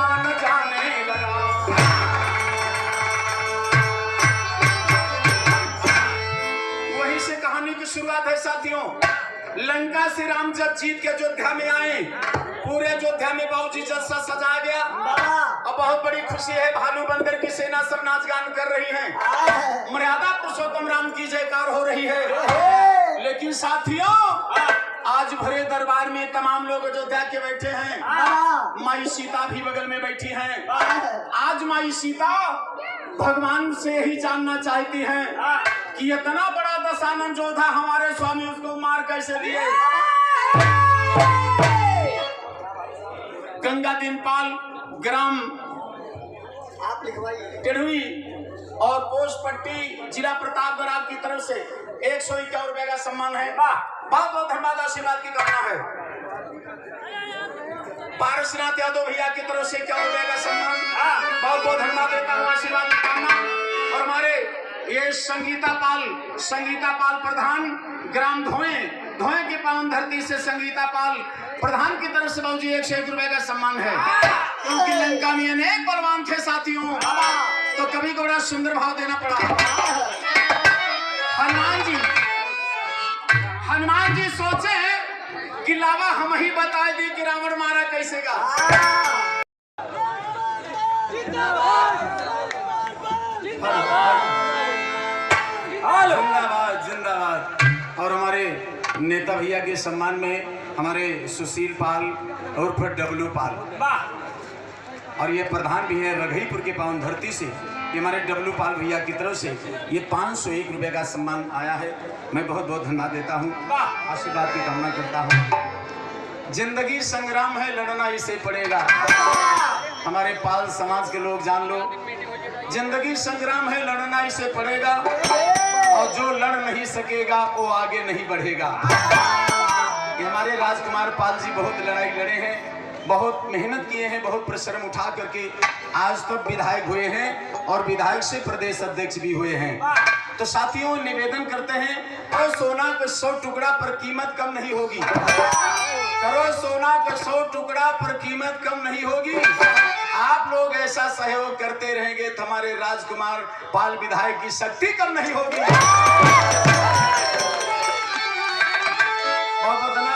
हनुमान जाने लगा। वहीं से कहानी की शुरुआत है साथियों। लंका से राम जब जीत के अयोध्या में आए, पूरे अयोध्या में बाबूजी जलसा सजाया गया और बहुत बड़ी खुशी है। भालू बंदर की सेना सब नाच गान कर रही है, मर्यादा पुरुषोत्तम राम की जयकार हो रही है। लेकिन साथियों, आज भरे दरबार में तमाम लोग अयोध्या के बैठे हैं। माई सीता भी बगल में बैठी हैं। आज माई सीता भगवान से ही जानना चाहती हैं कि इतना बड़ा दशानन योद्धा हमारे स्वामी उसको मार कैसे दिए। गंगा दीनपाल ग्राम टेढ़वी और पोस्टपट्टी जिला प्रतापगढ़ आपकी तरफ से 151 रुपए का सम्मान है। बहुत बहुत धन्यवाद, आशीर्वाद की कामना है। पारसनाथ यादव भैया की तरफ से 51 रुपए का सम्मान, बहुत बहुत धन्यवाद देता हूँ, आशीर्वाद की कामना। और हमारे ये संगीता पाल प्रधान ग्राम धोए की पावन धरती से संगीता पाल प्रधान की तरफ से बाबूजी 101 रुपए का सम्मान है। क्योंकि लंका में अनेक बलवान थे साथियों, तो कभी को बड़ा सुंदर भाव देना पड़ा। हनुमान जी सोचे कि लावा हम ही बता दी कि रावण मारा कैसे गा। जिंदाबाद। और हमारे नेता भैया के सम्मान में हमारे सुशील पाल और फिर डब्लू पाल, और ये प्रधान भी है रघईपुर के पावन धरती से। ये हमारे डब्लू पाल भैया की तरफ से ये 501 रुपए का सम्मान आया है। मैं बहुत बहुत धन्यवाद देता हूँ, आशीर्वाद की कामना करता हूँ। जिंदगी संग्राम है, लड़ना इसे पड़ेगा। हमारे पाल समाज के लोग जान लो, जिंदगी संग्राम है, लड़ना इसे पड़ेगा। और जो लड़ नहीं सकेगा वो आगे नहीं बढ़ेगा। ये हमारे राजकुमार पाल जी बहुत लड़ाई लड़े हैं, बहुत मेहनत किए हैं, बहुत परिश्रम उठा करके आज तक विधायक हुए हैं और विधायक से प्रदेश अध्यक्ष भी हुए हैं। तो साथियों, निवेदन करते हैं, करो सोना का 100 टुकड़ा पर कीमत कम नहीं होगी। करो सोना का 100 टुकड़ा पर कीमत कम नहीं होगी। आप लोग ऐसा सहयोग करते रहेंगे तो हमारे राजकुमार पाल विधायक की शक्ति कम नहीं होगी।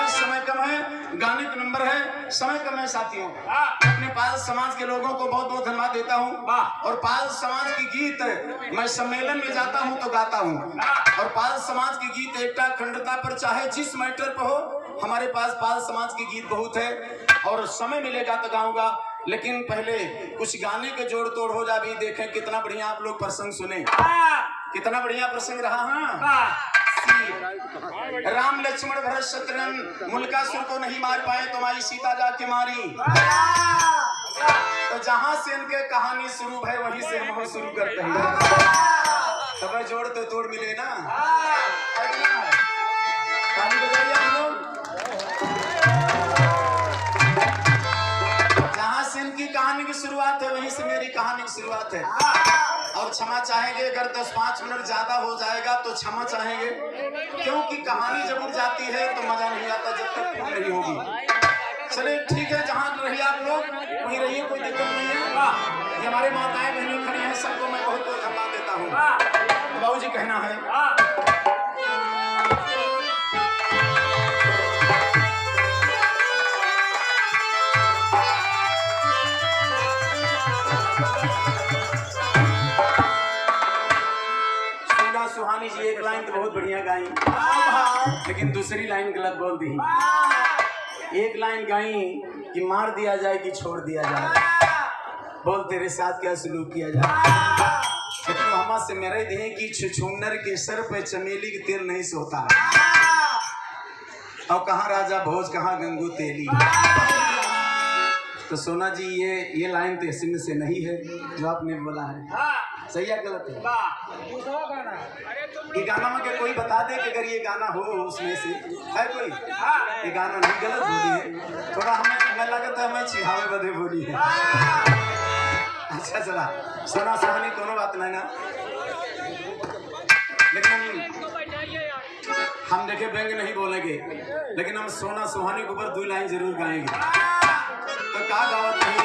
समय कम है, गाने का नंबर है, समय कम है साथियों। अपने पाल समाज के लोगों को बहुत बहुत धन्यवाद देता हूँ। और पाल समाज की गीत मैं सम्मेलन में जाता हूँ तो गाता हूँ। और पाल समाज की गीत एकता अखंडता पर चाहे जिस मैटर पर हो, हमारे पास पाल समाज की गीत बहुत है और समय मिलेगा तो गाऊंगा। लेकिन पहले कुछ गाने के जोड़ तोड़ हो जा भी, देखें कितना बढ़िया आप लोग प्रसंग सुने, कितना बढ़िया प्रसंग रहा। हाँ, राम लक्ष्मण भरत शत्रुघ्न मुल्कासुर को नहीं मार पाए तो माई सीता जाके मारी। तो जहां से इनके कहानी शुरू है वहीं से हम शुरू करते हैं। सब जोड़ तो तोड़ मिले ना। ताली बजाइए हम लोग। जहां से इनकी कहानी की शुरुआत है वहीं से मेरी कहानी की शुरुआत है। और क्षमा चाहेंगे अगर 10-5 मिनट ज्यादा हो जाएगा तो क्षमा चाहेंगे, क्योंकि कहानी जब उड़ जाती है तो मजा नहीं आता जब तक पूरी नहीं होगी। चलिए ठीक है, जहाँ रहिए आप लोग वहीं रहिए, कोई दिक्कत नहीं है। ये हमारे माताएं बहनें खड़ी हैं, सबको मैं बहुत बहुत धन्यवाद देता हूँ। बाबू जी कहना है, सुहानी जी एक लाइन तो बहुत बढ़िया गाई, लेकिन दूसरी लाइन गलत बोल दी। एक लाइन गाई कि मार दिया जाए कि छोड़ दिया जाए, बोल तेरे साथ क्या सलूक किया जाए। लेकिन हम से मेरे दिए कि छुछुन्नर के सर पे चमेली के तेल नहीं सोता है। और कहाँ राजा भोज कहाँ गंगू तेली। तो सोना जी ये लाइन तो इसमें से नहीं है जो आपने बोला है, सही है गलत है? ये गाना में कोई बता दे कि अगर ये गाना हो उसमें से है कोई, ये गाना नहीं गलत बोली है, थोड़ा हमें लगता है हमें छिहावे बदे बोली है। अच्छा चला, सोना सुहानी दोनों बात नहीं ना, लेकिन हम देखे व्यंग नहीं बोलेंगे, लेकिन हम सोना सुहानी के ऊपर 2 लाइन जरूर गाएंगे। तो का गावत नहीं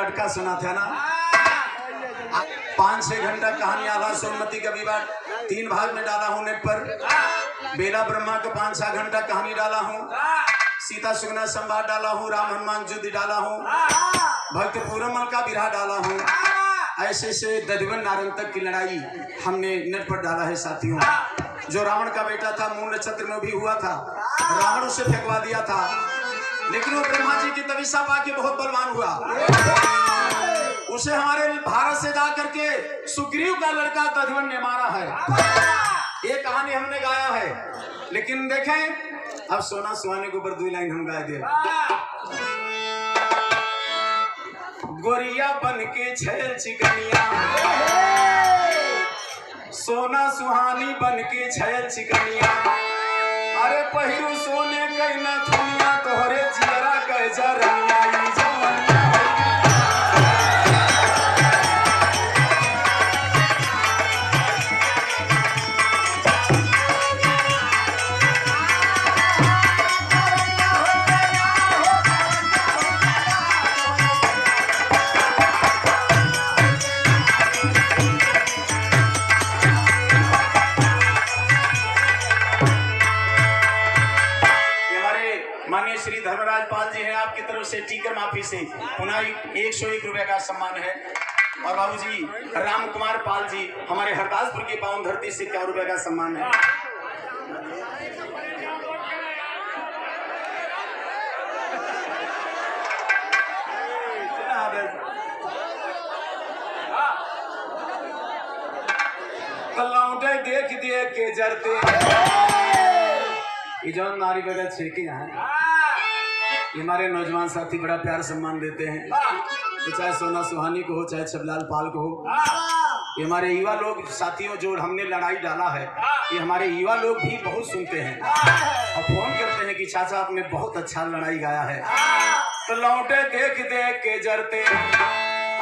नाटका सुना था ना, 5-6 घंटा कहानी आला सोमवती का विवाह 3 भाग में डाला हूँ नेट पर। बेला ब्रह्मा का 5-6 घंटा कहानी डाला हूँ, सीता सुगना संवाद डाला हूँ, राम हनुमान युद्ध डाला हूँ, भक्त पूरमल का विरह डाला हूँ। ऐसे से दधिवन नारंग तक की लड़ाई हमने नेट पर डाला है साथियों। जो रावण का बेटा था मूल नक्षत्र में भी हुआ था, रावण उसे फेंकवा दिया था, लेकिन वो ब्रह्मा जी की तपस्या पाके बहुत बलवान हुआ। उसे हमारे भारत से जा करके सुग्रीव का लड़का दधिवन ने मारा है। ये कहानी हमने गाया है, लेकिन देखें अब सोना सुहाने के ऊपर 2 लाइन हम गाए दे। गोरिया बन के छैल चिकनिया, सोना सुहानी बन के छैल चिकनिया, अरे पहिरू सोने कई न थुनिया, तोहरे जियरा कह जरनिया ई जवनिया। श्री धर्मराज पाल जी हैं आपकी तरफ से टीकर माफी से पुनः 101 रुपए का सम्मान है। और बाबूजी राम कुमार पाल जी हमारे हरदासपुर की पावन धरती से 51 रुपए का सम्मान है। लौटे देख देख के जरते इजान नारी बगैर छेके यहाँ ये हमारे नौजवान साथी बड़ा प्यार सम्मान देते हैं, तो चाहे सोना सुहानी को हो चाहे छबलाल पाल को हो। ये हमारे युवा लोग साथियों जो हमने लड़ाई डाला है, ये हमारे युवा लोग भी बहुत सुनते हैं और फोन करते हैं कि चाचा आपने बहुत अच्छा लड़ाई गाया है। तो लौटे देख देख के जरते,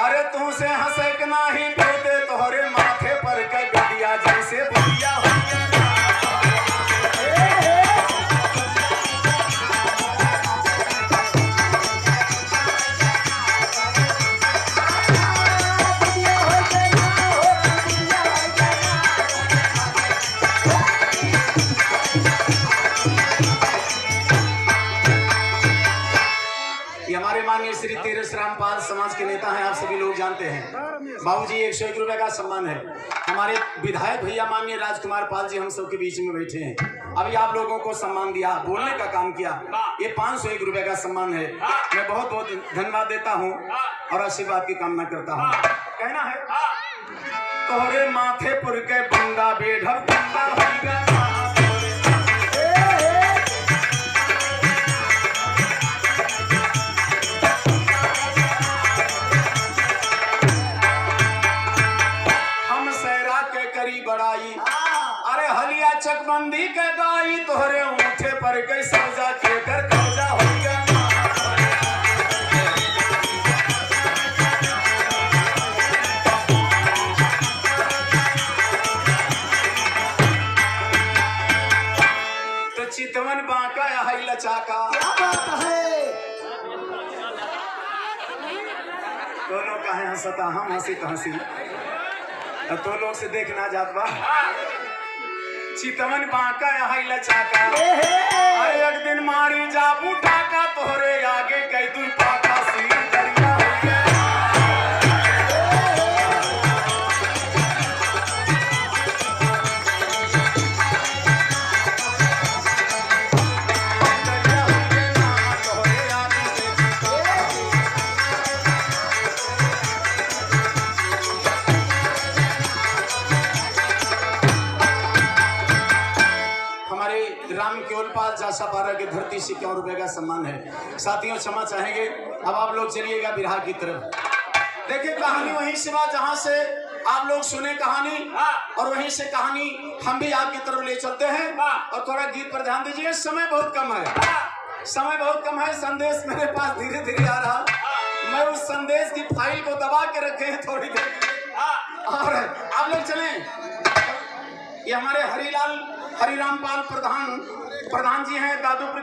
अरे तुमसे हंसे के नहीं डरते, तोहरे माथे पर के बिटिया जैसे बुढ़िया हो। श्री तीरथ रामपाल समाज के नेता हैं, आप सभी लोग जानते हैं। बाबूजी 101 रुपए का सम्मान है। हमारे विधायक भैया माननीय राजकुमार पाल जी हम सबके बीच में बैठे हैं, अभी आप लोगों को सम्मान दिया, बोलने का काम किया, ये 501 रुपए का सम्मान है। मैं बहुत बहुत धन्यवाद देता हूँ और आशीर्वाद की कामना करता हूँ। कहना है तोहरे माथे पुर के बंदा बेढब बंदा होगा, अरे हलिया चकबंदी के गाई, तोहरे ऊँटे पर के सौजा के कर कब्जा हो गया। तो चितवन बांका या है लचाका, क्या बात है? दोनों का है हंसता, हम हंसी तो हंसी, तो लोग से देखना जात बा। चितवन बांका यहाँ लचाका, अरे एक दिन मारी जा बूटा का, तोहरे आगे कई दूर पाका सी दरिया हो गया। राम केवल पाल जासापारा की धरती से 51 रुपए का सम्मान है। साथियों क्षमा चाहेंगे, अब आप लोग चलिएगा बिरहा की तरफ। देखिए कहानी वहीं से बात जहां से आप लोग सुने कहानी, और वहीं से कहानी हम भी आपकी तरफ ले चलते हैं। और थोड़ा गीत पर ध्यान दीजिए, समय बहुत कम है, समय बहुत कम है। संदेश मेरे पास धीरे धीरे आ रहा, मैं उस संदेश की फाइल को दबा के रखे हैं थोड़ी देर, और आप लोग चलें। ये हमारे हरिराम पाल प्रधान जी हैं दादूपुर।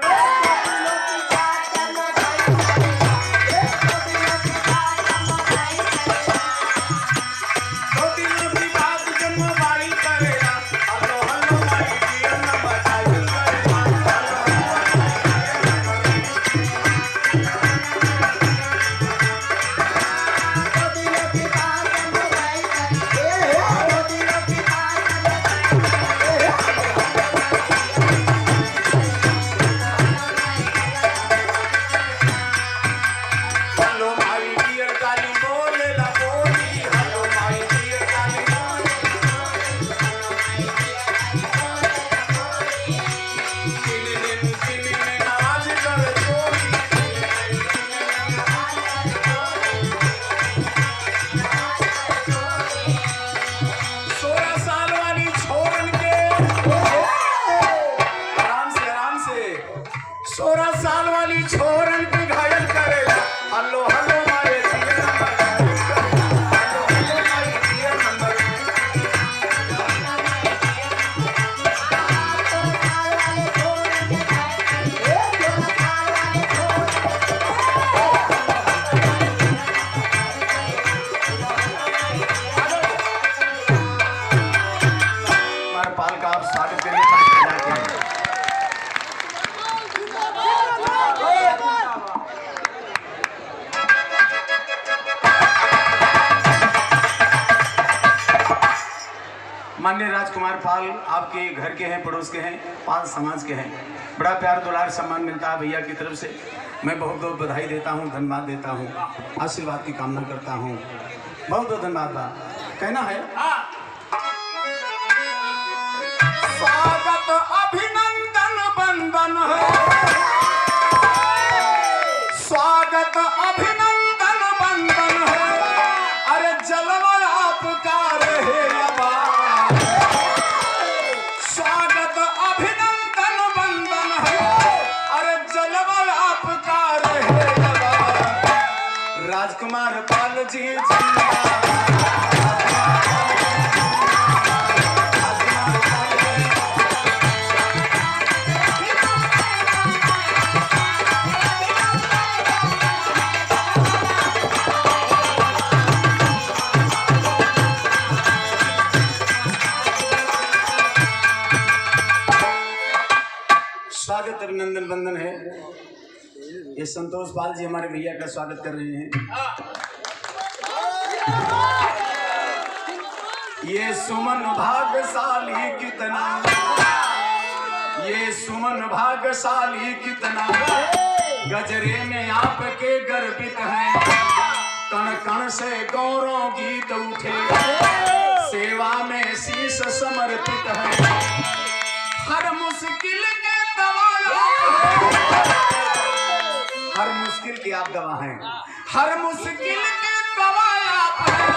स्वागत करिए। माननीय राजकुमार पाल आपके घर के हैं, पड़ोस के हैं, पाल समाज के हैं। बड़ा प्यार दुलार सम्मान मिलता है भैया की तरफ से। मैं बहुत बहुत बधाई देता हूँ, धन्यवाद देता हूँ, आशीर्वाद की कामना करता हूँ। बहुत बहुत धन्यवाद। कहना है स्वागत अभिनंदन बंदन है, स्वागत अभिनंदन बंदन है, अरे जलवा आपका रहे अबा। स्वागत अभिनंदन बंदन है, अरे जलवा आपका रहे अबा। राजकुमार पाल जी जिंदाबाद। स्वागत अभिनंदन बंदन है। ये संतोष पाल जी हमारे भैया का स्वागत कर रहे हैं। ये सुमन भाग्यशाली कितना, ये सुमन भाग्यशाली कितना, गजरे में आपके गर्वित हैं। कण कण से गौरव गीत उठे, सेवा में शीश समर्पित है। हर मुश्किल हर मुश्किल की आप दवा हैं, हर मुश्किल के दवा आप हैं।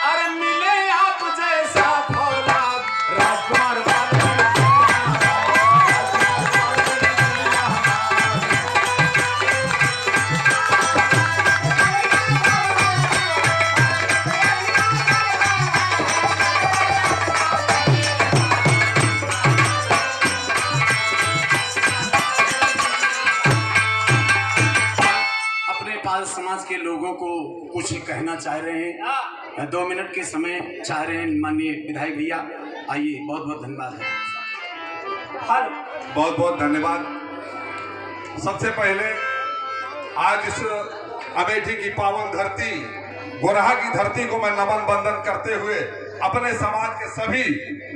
अरे मिले आप जैसा फौलाद राजकुमार पाल। समाज के लोगों को कुछ कहना चाह रहे हैं, 2 मिनट के समय चाह रहे हैं माननीय विधायक भैया। आइए, बहुत बहुत धन्यवाद है। बहुत बहुत धन्यवाद। सबसे पहले आज इस अमेठी की पावन धरती गोरहा की धरती को मैं नमन बंदन करते हुए अपने समाज के सभी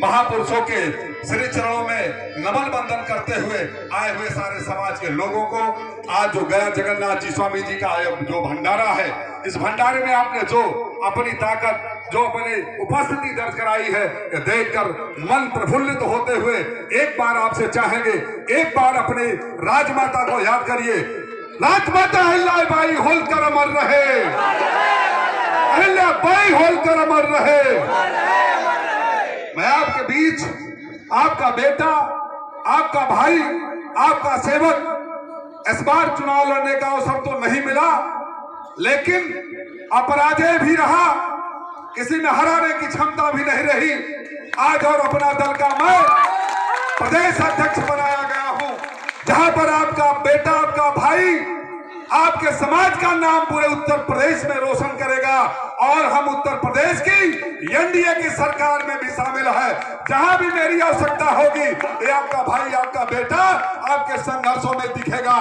महापुरुषों के श्री चरणों में नमन बंदन करते हुए आए हुए सारे समाज के लोगों को आज जो गया जगन्नाथ जी स्वामी जी का जो भंडारा है, इस भंडारे में आपने जो अपनी ताकत, जो अपनी उपस्थिति दर्ज कराई है, देखकर मन प्रफुल्लित होते हुए एक बार आपसे चाहेंगे, एक बार अपने राजमाता को याद करिए। राजमाता अहिल्याबाई होलकर अमर रहे, अहिल्याबाई होलकर अमर रहे। मैं आपके बीच आपका बेटा, आपका भाई, आपका सेवक, इस बार चुनाव लड़ने का अवसर तो नहीं मिला, लेकिन अपराजय भी रहा, किसी में हराने की क्षमता भी नहीं रही। आज और अपना दल का मैं प्रदेश अध्यक्ष बनाया गया हूं, जहां पर आपका बेटा, आपका भाई, आपके समाज का नाम पूरे उत्तर प्रदेश में रोशन करेगा। और हम उत्तर प्रदेश की एनडीए की सरकार में भी शामिल है। जहां भी मेरी आवश्यकता होगी, ये आपका भाई, आपका बेटा आपके संघर्षों में दिखेगा।